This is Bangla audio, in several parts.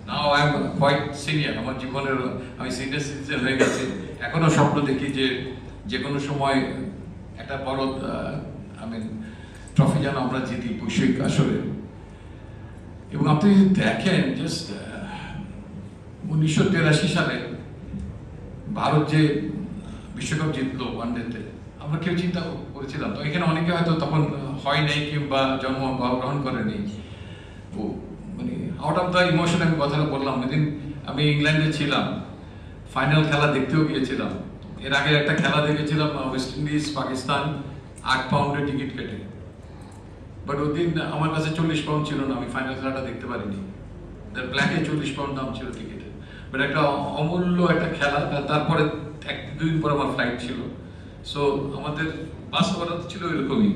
Now I am quite senior, আমার জীবনের আমি সিনিয়র সিটিজেন হয়ে গেছি। এখনো স্বপ্ন দেখি যে কোনো সময় একটা বড় ট্রফি যেন আমরা জিতি বৈশ্বিক আসরে। এবং আপনি যদি দেখেন জাস্ট 1983 সালে ভারত যে বিশ্বকাপ জিতলো ওয়ানডেতে, আমরা কেউ চিন্তা করেছিলাম? তো এখানে অনেকে হয়তো তখন হয় নাই কিংবা জন্মগ্রহণ করেনি। ও মানে আউট অফ দ্য ইমোশন আমি কথাটা বললাম। ওইদিন আমি ইংল্যান্ডে ছিলাম, ফাইনাল খেলা দেখতেও গিয়েছিলাম। এর আগে একটা খেলা দেখেছিলাম ওয়েস্ট ইন্ডিজ পাকিস্তান, 8 পাউন্ডের টিকিট কেটে। বাট ওই দিন আমার কাছে 40 পাউন্ড ছিল না, আমি ফাইনাল খেলাটা দেখতে পারিনি। ব্ল্যাকে 40 পাউন্ড দাম ছিল টিকিটের। বাট একটা অমূল্য একটা খেলা। তারপরে 1-2 দিন পর আমার ফ্লাইট ছিল। সো আমাদের বাস্তবতা ছিল এরকমই।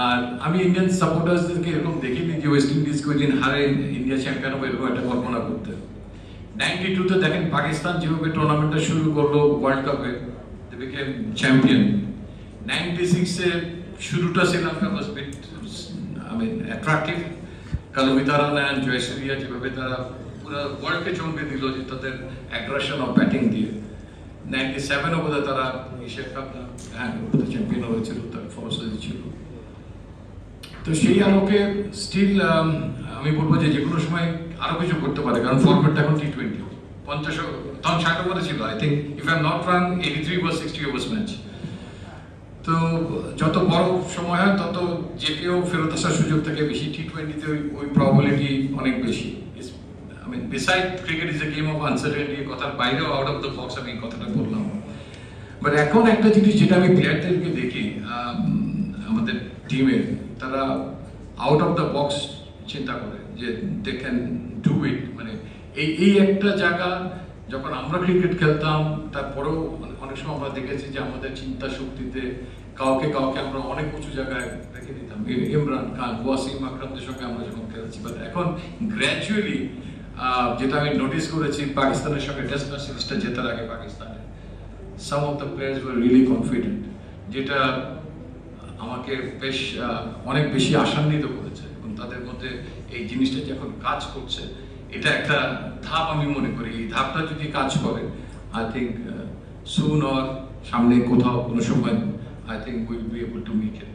আর আমি ইন্ডিয়ান সাপোর্টার্সদেরকে এরকম দেখিনি যে ওয়েস্ট ইন্ডিজকে ওই দিন হারে ইন্ডিয়া চ্যাম্পিয়ন হবে এরকম একটা কল্পনা করতে। 92-তে দেখেন পাকিস্তান যেভাবে টুর্নামেন্টটা শুরু করলো ওয়ার্ল্ড কাপে, দে বিকেম চ্যাম্পিয়ন। 96-এ শুরুটা Sri Lanka was bit attractive. Kaluwitharana, Jayasuriya যেভাবে তারা পুরো ওয়ার্ল্ডকে চমকে দিল যে তাদের অ্যাগ্রেশন অফ ব্যাটিং দিয়ে। 97-ও বোধহয় তারা এশিয়া কাপ চ্যাম্পিয়ন হয়েছিল, তার ফলশ্রুতি ছিল। তো সেই আলোকে স্টিল আমি বলবো যে কোনো সময় আরো কিছু করতে পারে, কারণ ফরম্যাটটা এখন T20। 50 তখন 60 ওভারে ছিল, I think if I am not wrong 83 over 60 ওভার্স match. তো যত বড় সময় হয় তত যে কেউ ফেরত আসার সুযোগ থাকে বেশি। T20-তে ওই প্রবাবিলিটি অনেক বেশি। I mean, beside cricket is a game of uncertainty, কথার বাইরেও আউট অফ দ্য বক্স আমি কথাটা বললাম। বাট এখন একটা জিনিস যেটা আমি প্লেয়ারদেরকে দেখি আমাদের টিমে, তারা আউট অফ দ্য বক্স চিন্তা করে যে দে ক্যান ডু ইট। মানে এই একটা জায়গা যখন আমরা ক্রিকেট খেলতাম তারপরেও অনেক সময় আমরা দেখেছি যে আমাদের চিন্তা শক্তিতে কাউকে আমরা অনেক উঁচু জায়গায় রেখে দিতাম। ইমরান খান, ওয়াসিম আকরামদের সঙ্গে আমরা যখন খেলছি, বাট এখন গ্র্যাজুয়ালি যেটা আমি নোটিস করেছি পাকিস্তানের সঙ্গে টেস্ট ম্যাচ সিরিজটা জেতার আগে পাকিস্তানের some of the players were really confident, যেটা আমাকে বেশ অনেক বেশি আশান্বিত করেছে। এবং তাদের মধ্যে এই জিনিসটা যখন কাজ করছে, এটা একটা ধাপ আমি মনে করি। এই ধাপটা যদি কাজ করে, আই থিঙ্ক সুন অর সামনে কোথাও কোনো সময় I think will be able to make it.